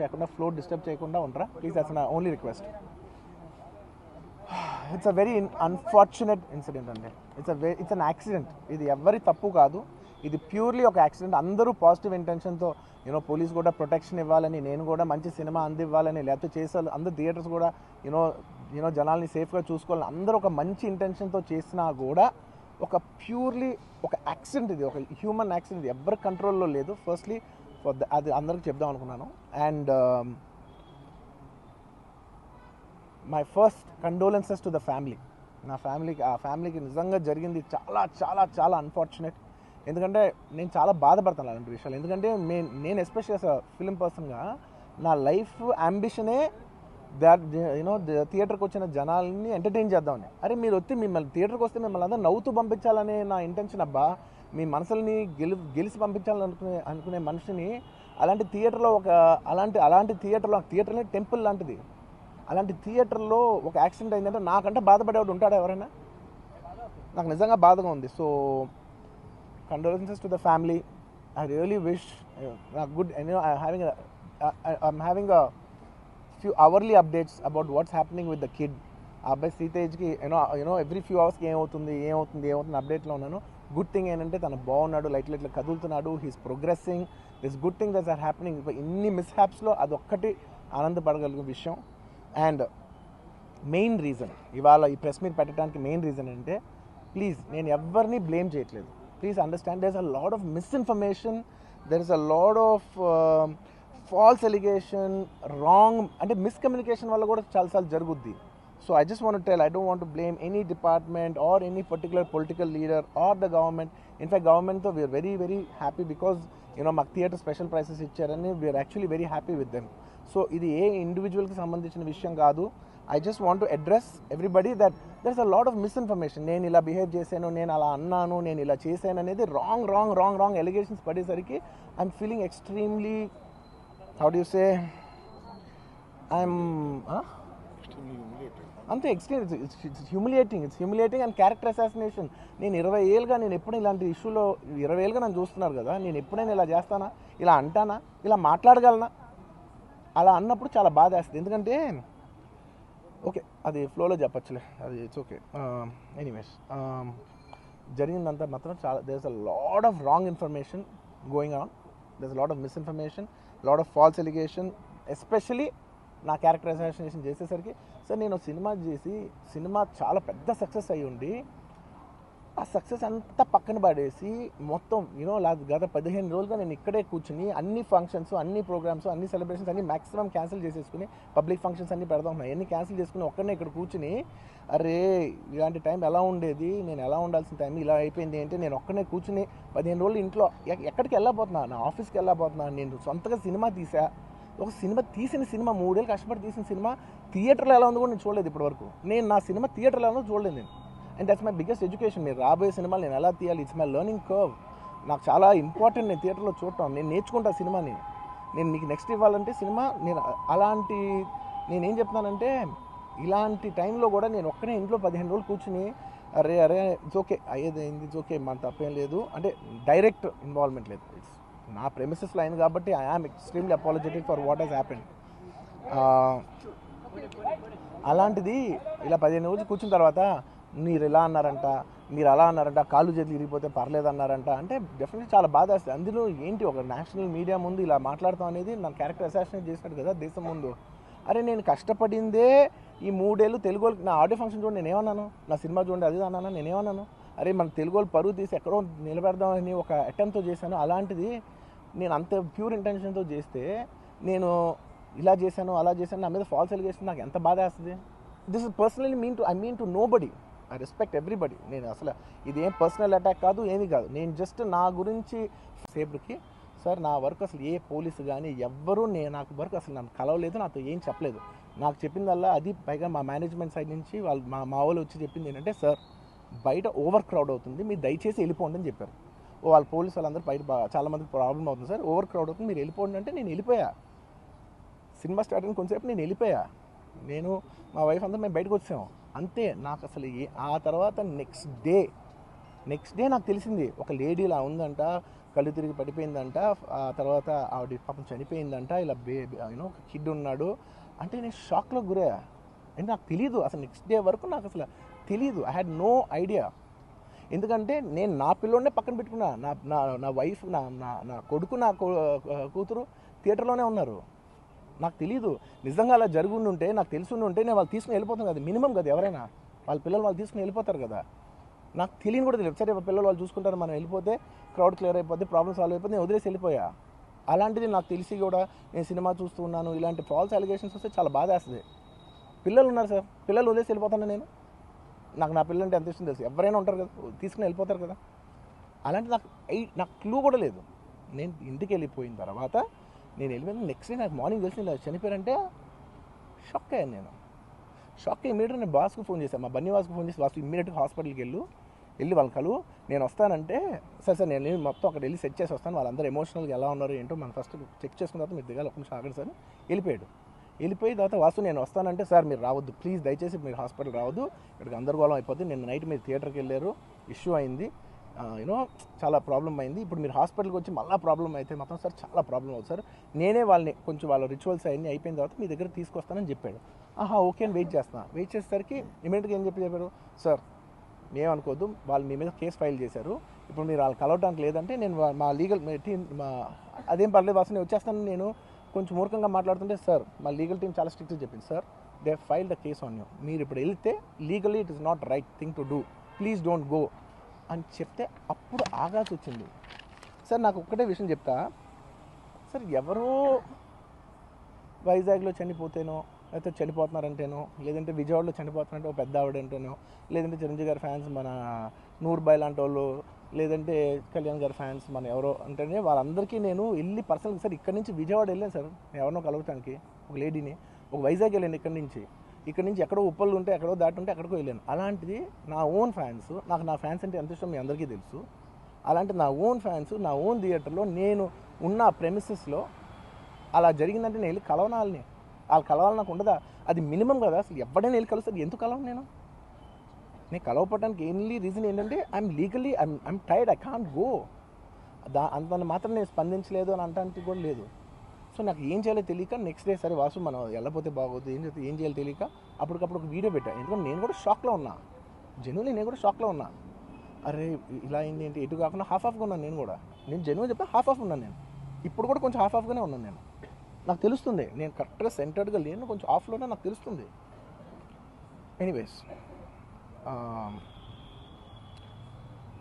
చేయకుండా, floor disturb చేయకుండా ఉండరా ప్లీజ్. దట్స్ నా only request. It's a very unfortunate incident అండి. It's an accident. ఇది ఎవరి తప్పు కాదు, ఇది ప్యూర్లీ ఒక యాక్సిడెంట్. అందరూ పాజిటివ్ ఇంటెన్షన్తో పోలీస్ కూడా ప్రొటెక్షన్ ఇవ్వాలని, నేను కూడా మంచి సినిమా అందివ్వాలని, లేకపోతే చేసే అందరు థియేటర్స్ కూడా జనాల్ని సేఫ్గా చూసుకోవాలని అందరూ ఒక మంచి ఇంటెన్షన్తో చేసినా కూడా ఒక ప్యూర్లీ ఒక యాక్సిడెంట్, ఇది ఒక హ్యూమన్ యాక్సిడెంట్, ఇది ఎవరి కంట్రోల్లో లేదు. ఫస్ట్లీ అది అందరికి చెప్దాం అనుకున్నాను. And my first condolences to the family. నా ఫ్యామిలీకి నిజంగా జరిగింది చాలా చాలా చాలా అన్ఫార్చునేట్. ఎందుకంటే నేను చాలా బాధపడతాను అలాంటి విషయాలు. ఎందుకంటే నేను ఎస్పెషల్లీ యాజ్ అ ఫిల్మ్ పర్సన్గా నా లైఫ్ అంబిషనే థియేటర్కి వచ్చిన జనాల్ని ఎంటర్టైన్ చేద్దామని. అరే మీరు మిమ్మల్ని థియేటర్కి వస్తే మిమ్మల్ని అందరూ నవ్వుతూ పంపించాలనే నా ఇంటెన్షన్. అబ్బా, మీ మనసుల్ని గెలిచి పంపించాలని అనుకునే మనిషిని అలాంటి థియేటర్లో అలాంటి థియేటర్ని టెంపుల్ లాంటిది, అలాంటి థియేటర్లో ఒక యాక్సిడెంట్ అయిందంటే నాకంటే బాధపడేవాడు ఉంటాడా ఎవరైనా? నాకు నిజంగా బాధగా ఉంది. So condolences to the family. I really wish good. I'm having a few hourly updates about what's happening with the kid. ఆ అబ్బాయి శ్రీతేజ్కి ఎవ్రీ ఫ్యూ అవర్స్కి ఏమవుతుంది అప్డేట్లో ఉన్నాను. గుడ్ థింగ్ ఏంటంటే తను బాగున్నాడు, లైట్ కదులుతున్నాడు, he's progressing. This good thing that's are happening. ఇన్ని మిస్హ్యాప్స్లో అదొక్కటి ఆనందపడగలిగే విషయం. అండ్ మెయిన్ రీజన్ ఇవాళ ఈ ప్రెస్ మీట్ పెట్టడానికి మెయిన్ రీజన్ అంటే, ప్లీజ్ నేను ఎవరిని బ్లేమ్ చేయట్లేదు. Please understand, there is a lot of misinformation, there is a lot of false allegation, wrong అంటే మిస్కమ్యూనికేషన్ వల్ల కూడా చాలాసార్లు జరుగుద్ది. So I just want to tell, I don't want to blame any department or any particular political leader or the government. In fact, government though we are very very happy because మాకు theatre special prices ఇచ్చారని we are actually very happy with them. So ఇది ఏ ఇండివిజువల్కి సంబంధించిన విషయం కాదు. I just want to address everybody that there's a lot of misinformation. నేను ఇలా behave చేశాను, నేను అలా అన్నాను, నేను ఇలా చేశాను అనేది రాంగ్ ఎలిగేషన్స్ పడేసరికి I'm feeling extremely, how do you say, I'm అంతే extreme. It's humiliating and character assassination. నేను 20 ఏళ్ళుగా నేను ఎప్పుడు ఇలాంటి ఇష్యూలో 20 ఏళ్ళుగా నన్ను చూస్తున్నారు కదా, నేను ఎప్పుడైనా ఇలా చేస్తానా, ఇలా అంటానా, ఇలా మాట్లాడగలనా? అలా అన్నప్పుడు చాలా బాధ వేస్తుంది. ఎందుకంటే ఓకే అది ఫ్లోలో చెప్పచ్చులే, అది ఇట్స్ ఓకే. ఎనీవేస్ జరిగిందంతా మాత్రం చాలా there is a lot of wrong information going on, there is a lot of misinformation, lot of false allegation. Especially నా క్యారెక్టర్ అసాసినేషన్ చేసేసరికి, సార్ నేను సినిమా చేసి సినిమా చాలా పెద్ద సక్సెస్ అయ్యి ఉండి ఆ సక్సెస్ అంతా పక్కన పడేసి మొత్తం గత 15 రోజులుగా నేను ఇక్కడే కూర్చుని అన్ని ఫంక్షన్స్, అన్ని ప్రోగ్రామ్స్, అన్ని సెలబ్రేషన్స్ అన్ని మ్యాక్సిమం క్యాన్సిల్ చేసేసుకుని, పబ్లిక్ ఫంక్షన్స్ అన్ని పెడదాం ఉన్నాయి, అన్ని క్యాన్సిల్ చేసుకుని ఒక్కడనే ఇక్కడ కూర్చుని, అరే ఇలాంటి టైం ఎలా ఉండేది, నేను ఎలా ఉండాల్సిన టైం ఇలా అయిపోయింది అంటే, నేను ఒక్కనే కూర్చుని 15 రోజులు ఇంట్లో ఎక్కడికి వెళ్ళబోతున్నా, నా ఆఫీస్కి వెళ్ళబోతున్నా, నేను సొంతగా సినిమా తీసా. ఒక తీసిన సినిమా 3 ఏళ్ళు కష్టపడి తీసిన సినిమా థియేటర్లో ఎలా ఉందో కూడా నేను చూడలేదు ఇప్పటివరకు. నేను నా సినిమా థియేటర్లో ఎలా ఉందో చూడలేదు నేను. And that's my biggest education. మీరు రాబోయే సినిమాలు నేను ఎలా తీయాలి, ఇట్స్ మై లెర్నింగ్ కర్వ్. నాకు చాలా ఇంపార్టెంట్ నేను థియేటర్లో చూడటం. నేను నేర్చుకుంటా సినిమాని. నేను మీకు నెక్స్ట్ ఇవ్వాలంటే సినిమా నేనేం చెప్తున్నానంటే, ఇలాంటి టైంలో కూడా నేను ఒక్కనే ఇంట్లో 15 రోజులు కూర్చుని అరే ఇట్స్ ఓకే అయ్యేదైంది, ఇట్స్ ఓకే, మన తప్పేం లేదు అంటే డైరెక్ట్ ఇన్వాల్వ్మెంట్ లేదు. ఇట్స్ నా ప్రెమిసెస్లో అయింది కాబట్టి I am extremely apologetic for what has happened. అలాంటిది ఇలా 15 రోజులు కూర్చున్న తర్వాత మీరు ఇలా అన్నారంట, మీరు అలా అన్నారంట, కాళ్ళు చేతులు ఇరిగిపోతే పర్లేదు అన్నారంట అంటే డెఫినెట్లీ చాలా బాధ వేస్తుంది. అందులో ఏంటి ఒక నేషనల్ మీడియా ముందు ఇలా మాట్లాడతాం అనేది నా క్యారెక్టర్ అసాసినేట్ చేసినట్టు కదా దేశం ముందు. అరే నేను కష్టపడిందే ఈ 3 ఏళ్ళు తెలుగు వాళ్ళకి. నా ఆడియో ఫంక్షన్ చూడండి నేనేమన్నాను, నా సినిమా చూడండి అది అన్నాను, నేనేమన్నాను, అరే మన తెలుగు వాళ్ళు పరువు తీసి ఎక్కడో నిలబెడదామని ఒక అటెంప్ట్తో చేశాను. అలాంటిది నేను అంత ప్యూర్ ఇంటెన్షన్తో చేస్తే నేను ఇలా చేశాను అలా చేశాను, నా మీద ఫాల్స్ ఎలిగేషన్, నాకు ఎంత బాధ వేస్తుంది. This is personally I mean to nobody. I respect everybody. నేను అసలు ఇది ఏం పర్సనల్ అటాక్ కాదు, ఏమీ కాదు. నేను జస్ట్ నా గురించి సేపుకి సార్ నా వర్క్ అసలు ఏ పోలీసు కానీ ఎవ్వరూ నాకు వర్క్ అసలు నన్ను కలవలేదు, నాతో ఏం చెప్పలేదు. నాకు చెప్పిందల్లా అది పైగా మా మేనేజ్మెంట్ సైడ్ నుంచి వాళ్ళు మా వాళ్ళు వచ్చి చెప్పింది ఏంటంటే, సార్ బయట ఓవర్ క్రౌడ్ అవుతుంది, మీరు దయచేసి వెళ్ళిపోండి అని చెప్పారు. వాళ్ళ పోలీసు వాళ్ళందరూ బయట చాలామందికి ప్రాబ్లం అవుతుంది సార్, ఓవర్ క్రౌడ్ అవుతుంది, మీరు వెళ్ళిపోండి అంటే నేను వెళ్ళిపోయా. సినిమా స్టార్ట్ అయిన కొంచెంసేపు నేను వెళ్ళిపోయా. నేను మా వైఫ్ అందరూ మేము బయటకు వచ్చాము అంతే. నాకు అసలు ఆ తర్వాత నెక్స్ట్ డే నాకు తెలిసింది ఒక లేడీ ఇలా ఉందంట, కళ్ళు తిరిగి పడిపోయిందంట. ఆ తర్వాత ఆవిడ పాపం చనిపోయిందంట. ఇలా ఒక కిడ్ ఉన్నాడు అంటే నేను షాక్లో గురయ్యా. అంటే నాకు తెలీదు అసలు, నెక్స్ట్ డే వరకు నాకు అసలు తెలీదు. I had no idea. ఎందుకంటే నేను నా పిల్లోనే పక్కన పెట్టుకున్నా, నా నా నా వైఫ్, నా నా కొడుకు, నా కూతురు థియేటర్లోనే ఉన్నారు. నాకు తెలీదు. నిజంగా అలా జరుగుండుంటే, నాకు తెలిసి ఉంటే నేను వాళ్ళు తీసుకుని వెళ్ళిపోతాను కదా, మినిమం కదా. ఎవరైనా వాళ్ళ పిల్లలు వాళ్ళు తీసుకుని వెళ్ళిపోతారు కదా. నాకు తెలియని కూడా తెలియదు. సరే పిల్లలు వాళ్ళు చూసుకుంటారు, మనం వెళ్ళిపోతే క్రౌడ్ క్లియర్ అయిపోతే, ప్రాబ్లమ్ సాల్వ్ అయిపోతే, నేను వదిలేసి వెళ్ళిపోయా. అలాంటిది నాకు తెలిసి కూడా నేను సినిమా చూస్తూ ఉన్నాను, ఇలాంటి ఫాల్స్ అలిగేషన్స్ వస్తే చాలా బాధ వేస్తుంది. పిల్లలు ఉన్నారు సార్, పిల్లలు వదిలేసి వెళ్ళిపోతాను నేను. నాకు నా పిల్లలు అంటే ఎంత ఇష్టం తెలుసు. ఎవరైనా ఉంటారు కదా, తీసుకుని వెళ్ళిపోతారు కదా. అలాంటి నాకు క్లూ కూడా లేదు. నేను ఇంటికి వెళ్ళిపోయిన తర్వాత నేను వెళ్ళిపోయిన నెక్స్ట్ డే నాకు మార్నింగ్ తెలిసి ఇలా చనిపోయారంటే షాక్ అయ్యాను నేను. షాక్ అయ్యి ఇమీడియట్గా నేను బాస్కు ఫోన్ చేశాను, మా బన్నీ వాసుకు ఫోన్ చేసి, వాసు ఇమీడియట్గా హాస్పిటల్కి వెళ్ళి వాళ్ళ కలు, నేను వస్తానంటే సార్ నేను మొత్తం అక్కడ వెళ్ళి సెట్ చేసి వస్తాను, వాళ్ళందరూ ఎమోషనల్గా ఎలా ఉన్నారు ఏంటో మనం ఫస్ట్ చెక్ చేసుకున్న తర్వాత మీరు దిగాలి, ఒక నిమిషం ఆగండి సార్. వెళ్ళిపోయిన తర్వాత వాసు నేను వస్తానంటే, సార్ మీరు రావద్దు ప్లీజ్, దయచేసి మీరు హాస్పిటల్ రావద్దు, ఇక్కడికి గందరగోళం అయిపోతుంది. నిన్న నైట్ మీరు థియేటర్కి వెళ్ళారు, ఇష్యూ అయింది, చాలా ప్రాబ్లం అయింది. ఇప్పుడు మీరు హాస్పిటల్కి వచ్చి మళ్ళీ ప్రాబ్లం అయితే మాత్రం సార్ చాలా ప్రాబ్లం అవుతుంది సార్. నేనే వాళ్ళని కొంచెం వాళ్ళ రిచువల్స్ అవన్నీ అయిపోయిన తర్వాత మీ దగ్గర తీసుకొస్తానని చెప్పాడు. ఓకే అని వెయిట్ చేసేసరికి ఇమీడియట్గా ఏం చెప్పారు, సార్ ఏమనుకోవద్దు, వాళ్ళు మీ మీద కేసు ఫైల్ చేశారు, ఇప్పుడు మీరు వాళ్ళు కలవడానికి లేదంటే నేను మా లీగల్ టీం అదేం పర్లేదు వాసు నేను వచ్చేస్తాను. నేను కొంచెం మూర్ఖంగా మాట్లాడుతుంటే, సార్ మా లీగల్ టీం చాలా స్ట్రిక్ట్గా చెప్పింది, sir they file the case on you, మీరు ఇప్పుడు వెళ్తే legally it is not right thing to do, please don't go అని చెప్తే అప్పుడు ఆగాల్సి వచ్చింది. సార్ నాకు ఒక్కటే విషయం చెప్తా సార్, ఎవరో వైజాగ్లో చనిపోతేనో, లేకపోతే చనిపోతున్నారంటేనో, లేదంటే విజయవాడలో చనిపోతున్నారంటే ఒక పెద్ద ఆవిడంటేనో, లేదంటే చిరంజీవి గారి ఫ్యాన్స్ మన నూర్బాయ్ లాంటి వాళ్ళు, లేదంటే కళ్యాణ్ గారి ఫ్యాన్స్ మన ఎవరో అంటేనే వాళ్ళందరికీ నేను వెళ్ళి పర్సనల్గా, సార్ ఇక్కడ నుంచి విజయవాడ వెళ్ళాను సార్ ఎవరినో కలవటానికి, ఒక లేడీని, ఒక వైజాగ్ వెళ్ళాను ఇక్కడ నుంచి ఎక్కడో ఉప్పలు ఉంటే ఎక్కడో దాటి ఉంటే ఎక్కడికో వెళ్ళాను. అలాంటిది నా ఓన్ ఫ్యాన్స్, నాకు నా ఫ్యాన్స్ అంటే ఎంత ఇష్టం మీ అందరికీ తెలుసు. అలాంటి నా ఓన్ ఫ్యాన్స్ నా ఓన్ థియేటర్లో నేను ఉన్న ప్రెమిసెస్లో అలా జరిగిందంటే నేను వెళ్ళి కలవనాలని, వాళ్ళు కలవాలి నాకు ఉండదా? అది మినిమం కదా. అసలు ఎవడైనా వెళ్ళి కలుస్తుంది, ఎందుకు కలవను నేను కలవపడడానికి ఓన్లీ రీజన్ ఏంటంటే I'm legally I'm tired, I can't go. అంత మాత్రం నేను స్పందించలేదు అని అంటానికి కూడా లేదు. సో నాకు ఏం చేయాలో తెలియక నెక్స్ట్ డే సరే వాసు మనం వెళ్ళపోతే బాగోదు, ఏం చేయాలో తెలియక అప్పటికప్పుడు ఒక వీడియో పెట్టాను. ఎందుకంటే నేను కూడా షాక్లో ఉన్నా, జెన్యున్లీ నేను కూడా షాక్లో ఉన్నా. అరే ఇలా అయింది ఏంటి, ఎటు కాకుండా హాఫ్గా ఉన్నాను నేను జెన్యున్ చెప్తే హాఫ్ ఉన్నాను నేను. ఇప్పుడు కూడా కొంచెం హాఫ్గానే ఉన్నాను నేను. నాకు తెలుస్తుంది నేను కరెక్ట్గా సెంటర్డ్గా లేను, కొంచెం ఆఫ్లోనే నాకు తెలుస్తుంది. ఎనీవేస్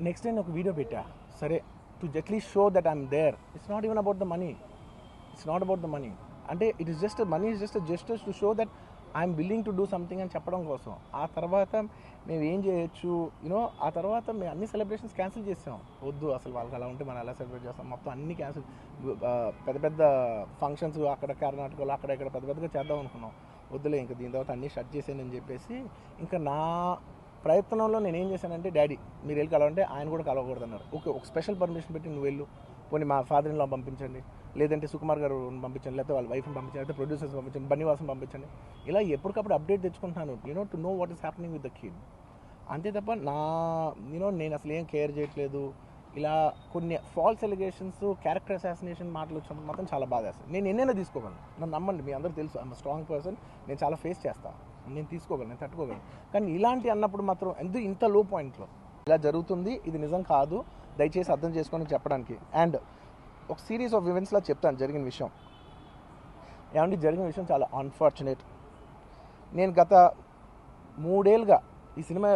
నెక్స్ట్ డే ఒక వీడియో పెట్టా, సరే to at least show that I'm there. It's not even about the money, అంటే it is just money is just gestures to show that I'm willing to do something అని చెప్పడం కోసం. ఆ తర్వాత మేము ఏం చేయొచ్చు ఆ తర్వాత మేము అన్ని సెలబ్రేషన్స్ క్యాన్సిల్ చేసాం. వద్దు అసలు వాళ్ళకి అలా ఉంటే మనం ఎలా సెలబ్రేట్ చేస్తాం, మొత్తం అన్ని క్యాన్సిల్. పెద్ద ఫంక్షన్స్ అక్కడ కర్ణాటకలో అక్కడ ఇక్కడ పెద్దగా చేద్దాం అనుకున్నాం. వద్దులే ఇంకా దీని తర్వాత అన్నీ షట్ చేసానని చెప్పేసి ఇంకా నా ప్రయత్నంలో నేను ఏం చేశానంటే, డాడీ మీరు వెళ్ళి కలవంటే ఆయన కూడా కలవకూడదు అన్నారు. ఓకే ఒక స్పెషల్ పర్మిషన్ పెట్టి నువ్వు వెళ్ళు, పోనీ మా ఫాదర్ ఇన్ లా పంపించండి, లేదంటే సుకుమార్ గారు పంపించండి, లేకపోతే వాళ్ళ వైఫ్ని పంపించండి, లేకపోతే ప్రొడ్యూసర్స్ పంపించండి, బన్నీవాసం పంపించండి. ఇలా ఎప్పటికప్పుడు అప్డేట్ తెచ్చుకుంటున్నాను to know what is happening with the kid. అంతే తప్ప నేను అసలు ఏం కేర్ చేయట్లేదు. ఇలా కొన్ని ఫాల్స్ ఎలిగేషన్స్, క్యారెక్టర్ అసాసినేషన్ మాటలు వచ్చినప్పుడు మాత్రం చాలా బాధ వేస్తుంది. నేను ఎన్నైనా తీసుకోగలను, నన్ను నమ్మండి, మీ అందరూ తెలుసు ఐఎమ్ స్ట్రాంగ్ పర్సన్, నేను చాలా ఫేస్ చేస్తాను, నేను తీసుకోగలను, నేను తట్టుకోగలను. కానీ ఇలాంటి అన్నప్పుడు మాత్రం ఇంత లో పాయింట్లో ఇలా జరుగుతుంది, ఇది నిజం కాదు, దయచేసి అర్థం చేసుకొని చెప్పడానికి. అండ్ ఒక సిరీస్ ఆఫ్ ఈవెంట్స్లో చెప్తాను జరిగిన విషయం. జరిగిన విషయం చాలా అన్ఫార్చునేట్. నేను గత 3 ఏళ్ళుగా ఈ సినిమా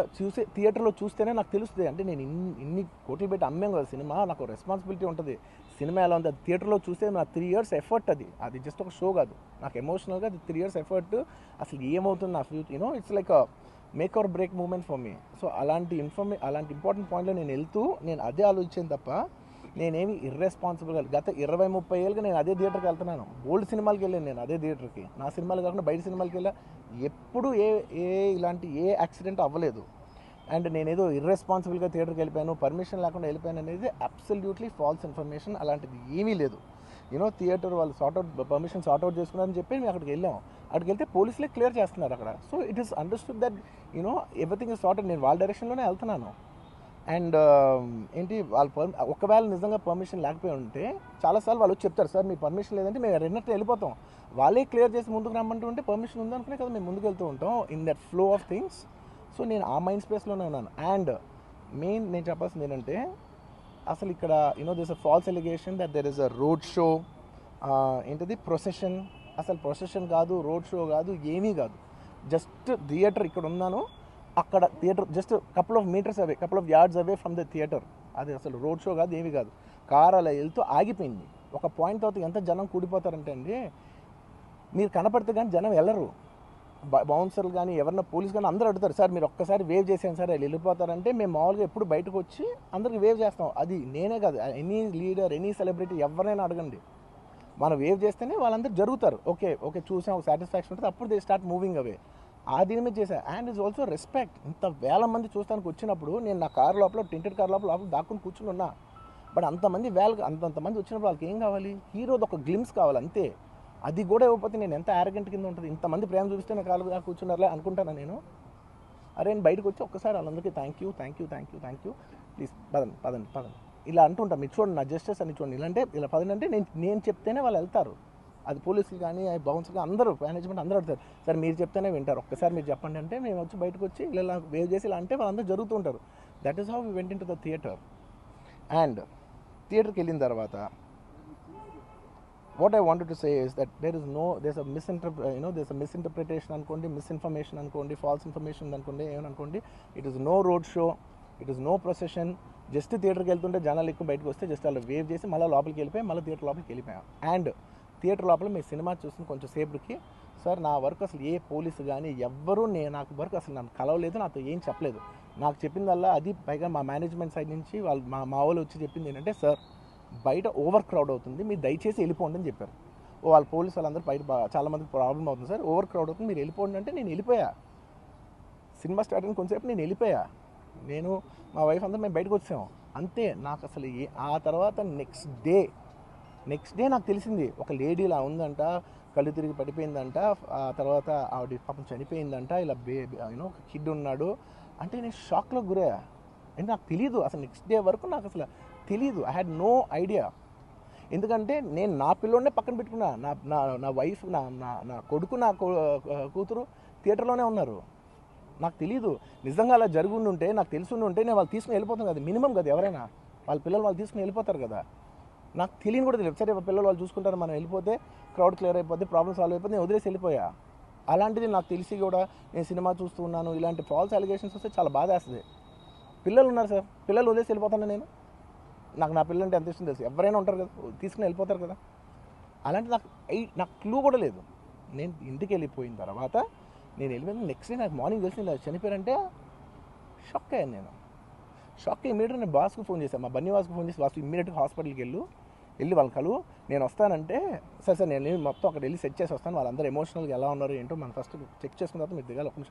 థియేటర్లో చూస్తేనే నాకు తెలుస్తుంది. అంటే నేను ఇన్ని కోట్లు పెట్టి అమ్మాం కదా సినిమా, నాకు రెస్పాన్సిబిలిటీ ఉంటుంది. సినిమా ఎలా ఉంది అది థియేటర్లో చూస్తే నా 3 years ఎఫర్ట్, అది జస్ట్ ఒక షో కాదు, నాకు ఎమోషనల్గా అది 3 years ఎఫర్ట్. అసలు ఏమవుతుంది నా future it's like make or break moment for me. So అలాంటి ఇంపార్టెంట్ పాయింట్లో నేను అదే ఆలోచించాను తప్ప నేనేమి ఇర్రెస్పాన్సిబుల్గా గత 20-30 ఏళ్ళుగా నేను అదే థియేటర్కి వెళ్తున్నాను. ఓల్డ్ సినిమాలకి వెళ్ళాను నేను అదే థియేటర్కి, నా సినిమాలు కాకుండా బయట సినిమాలకి వెళ్ళా. ఎప్పుడు ఇలాంటి యాక్సిడెంట్ అవ్వలేదు. అండ్ నేనేదో ఇర్రెస్పాన్సిబుల్గా థియేటర్కి వెళ్ళిపోయాను, పర్మిషన్ లేకుండా వెళ్ళిపోయాను అనేది అబ్సల్యూట్లీ ఫాల్స్ ఇన్ఫర్మేషన్. అలాంటిది ఏమీ లేదు. థియేటర్ వాళ్ళు పర్మిషన్ సార్ట్అవుట్ చేసుకున్నారని చెప్పి మేము అక్కడికి వెళ్ళాం. అక్కడికి వెళ్తే పోలీసులే క్లియర్ చేస్తున్నారు అక్కడ. So it is understood that everything is sorted. నేను వాళ్ళ డైరెక్షన్లోనే వెళ్తున్నాను. అండ్ ఏంటి వాళ్ళు ఒకవేళ నిజంగా పర్మిషన్ లేకపోయి ఉంటే చాలాసార్లు వాళ్ళు వచ్చి చెప్తారు, సార్ మీ పర్మిషన్ లేదంటే మేము రెండట్టు వెళ్ళిపోతాం. వాళ్ళే క్లియర్ చేసి ముందుకు రమ్మంటూ ఉంటే పర్మిషన్ ఉందనుకునే కదా మేము ముందుకు వెళ్తూ ఉంటాం in that flow of things. So నేను ఆ మైండ్ స్పేస్లోనే ఉన్నాను. అండ్ మెయిన్ నేను చెప్పాల్సింది ఏంటంటే, అసలు ఇక్కడ this a false allegation that there is a road show, ఏంటిది ప్రొసెషన్. అసలు ప్రొసెషన్ కాదు, రోడ్ షో కాదు, ఏమీ కాదు. జస్ట్ థియేటర్ ఇక్కడ ఉన్నాను, అక్కడ theatre just couple of metres away, couple of yards away from the theatre. అది అసలు రోడ్ షో కాదు, ఏమీ కాదు. కార్ అలా వెళ్తూ ఆగిపోయింది. ఒక పాయింట్ తర్వాత ఎంత జనం కూడిపోతారంటే అండి, మీరు కనపడితే కానీ జనం వెళ్ళరు. బౌన్సర్లు కానీ ఎవరన్నా పోలీస్ కానీ అందరూ అడుగుతారు, సార్ మీరు ఒక్కసారి వేవ్ చేసాను సార్ వాళ్ళు వెళ్ళిపోతారంటే మేము మామూలుగా ఎప్పుడు బయటకు వచ్చి అందరికి వేవ్ చేస్తాం. అది నేనే కాదు, ఎనీ లీడర్, ఎనీ సెలబ్రిటీ ఎవరైనా అడగండి, మనం వేవ్ చేస్తేనే వాళ్ళందరూ జరుగుతారు. ఓకే ఓకే చూసాం, ఒక సాటిస్ఫాక్షన్ ఉంటుంది, అప్పుడు దే స్టార్ట్ మూవింగ్ అవే. ఆ దీని మీద చేశాను. And is also respect. ఇంత వేల మంది చూస్తానికి వచ్చినప్పుడు నేను నా కార్ లోపల, టెంటెడ్ కార్ లోపల దాక్కుని కూర్చుని ఉన్నా. బట్ అంతమంది అంతమంది వచ్చినప్పుడు వాళ్ళకి ఏం కావాలి? హీరోది ఒక గ్లిమ్స్ కావాలి అంతే. అది కూడా ఇవ్వకపోతే నేను ఎంత యారగెంట్ కింద ఉంటుంది. ఇంతమంది ప్రేమ చూపిస్తే నాకు కాలుగా కూర్చున్నారులే అనుకుంటాను నేను. అరే నేను బయటకు వచ్చి ఒక్కసారి వాళ్ళందరికీ థ్యాంక్ యూ ప్లీజ్ పదండి ఇలా అంటుంటా. మీరు చూడండి నా జస్టిస్ అని చూడండి. ఇలాంటే ఇలా పదండి అంటే నేను చెప్తేనే వాళ్ళు వెళ్తారు. అది పోలీసులు కానీ బౌన్సర్ కానీ అందరూ మేనేజ్మెంట్ అందరూ అడుగుతారు, సార్ మీరు చెప్తేనే వింటారు, ఒక్కసారి మీరు చెప్పండి అంటే మేము వచ్చి బయటకు వచ్చి ఇలా వేవ్ చేసి ఇలా అంటే వాళ్ళందరూ జరుగుతుంటారు. That is how we went into the theatre. అండ్ థియేటర్కి వెళ్ళిన తర్వాత what I wanted to say is that there's a misinterpretation అనుకోండి, మిస్ఇన్ఫర్మేషన్ అనుకోండి, ఫాల్స్ ఇన్ఫర్మేషన్ అనుకోండి, ఏమనుకోండి. It is no road show, it is no procession. Just థియేటర్కి వెళ్తుంటే జనాలు ఎక్కువ బయటకు వస్తే జస్ట్ అలా వేవ్ చేసి మళ్ళీ లోపలికి వెళ్ళిపోయి మళ్ళీ థియేటర్ లోపలికి వెళ్ళిపోయాం. అండ్ థియేటర్ లోపల మీ సినిమా చూసిన కొంచెం సేపటికి, సార్ నా వరకు అసలు ఏ పోలీసు కానీ ఎవ్వరూ నాకు వరకు అసలు నన్ను కలవలేదు, నాతో ఏం చెప్పలేదు. నాకు చెప్పిందల్లా అది పైగా మా మేనేజ్మెంట్ సైడ్ నుంచి వాళ్ళు మా వాళ్ళు వచ్చి చెప్పింది ఏంటంటే, సార్ బయట ఓవర్ క్రౌడ్ అవుతుంది, మీరు దయచేసి వెళ్ళిపోండి అని చెప్పారు. వాళ్ళ పోలీసు వాళ్ళందరూ బయట చాలామందికి ప్రాబ్లం అవుతుంది, సార్ ఓవర్ క్రౌడ్ అవుతుంది మీరు వెళ్ళిపోండి అంటే నేను వెళ్ళిపోయా. సినిమా స్టార్ట్ అయిన కొంచెంసేపు నేను వెళ్ళిపోయా. నేను మా వైఫ్ అందరూ మేము బయటకు వచ్చాము అంతే. నాకు అసలు ఆ తర్వాత నెక్స్ట్ డే నాకు తెలిసింది, ఒక లేడీ ఇలా ఉందంట, కళ్ళు తిరిగి పడిపోయిందంట, ఆ తర్వాత ఆవిడ పాపం చనిపోయిందంట, ఇలా ఒక కిడ్ ఉన్నాడు అంటే నేను షాక్లో గురయ్యా. అంటే నాకు తెలీదు అసలు, నెక్స్ట్ డే వరకు నాకు అసలు తెలీదు. I had no idea. ఎందుకంటే నేను నా పిల్లోనే పక్కన పెట్టుకున్నా, నా వైఫ్, నా కొడుకు, నా కూతురు థియేటర్లోనే ఉన్నారు. నాకు తెలీదు. నిజంగా అలా జరుగుండి ఉంటే, నాకు తెలుసుండి ఉంటే నేను వాళ్ళు తీసుకుని వెళ్ళిపోతాను కదా, మినిమం కదా. ఎవరైనా వాళ్ళ పిల్లలు వాళ్ళు తీసుకుని వెళ్ళిపోతారు కదా. నాకు తెలియని కూడా తెలియదు. సరే పిల్లలు వాళ్ళు చూసుకుంటారు, మనం వెళ్ళిపోతే క్రౌడ్ క్లియర్ అయిపోతే, ప్రాబ్లమ్ సాల్వ్ అయిపోతే, నేను వదిలేసి వెళ్ళిపోయా. అలాంటిది నాకు తెలిసి కూడా నేను సినిమా చూస్తూ ఉన్నాను, ఇలాంటి ఫాల్స్ అలిగేషన్స్ వస్తే చాలా బాధ వేస్తుంది. పిల్లలు ఉన్నారు సార్, పిల్లలు వదిలేసి వెళ్ళిపోతాను నేను. నా పిల్లలు అంటే ఎంత ఇష్టం తెలుసు, ఎవరైనా ఉంటారు కదా తీసుకుని వెళ్ళిపోతారు కదా. అలాంటి నాకు క్లూ కూడా లేదు. నేను ఇంటికి వెళ్ళిపోయిన తర్వాత నేను వెళ్ళిపోయిన నెక్స్ట్ డే నాకు మార్నింగ్ తెలిసి ఇలా చనిపోయారంటే షాక్ అయ్యాను నేను. షాక్ అయ్యి ఇమీడియట్గా నేను బాస్కు ఫోన్ చేశాను, మా బన్నీ వాసుకు ఫోన్ చేసి, వాసు ఇమీడియట్గా హాస్పిటల్కి వెళ్ళి వాళ్ళ కలువు, నేను వస్తానంటే సరే నేను మొత్తం అక్కడ వెళ్ళి సెట్ చేసి వస్తాను, వాళ్ళందరూ ఎమోషనల్గా ఎలా ఉన్నారు ఏంటో మనం ఫస్ట్ చెక్ చేసుకున్న తర్వాత మీరు దిగాలి, ఒక నిమిషం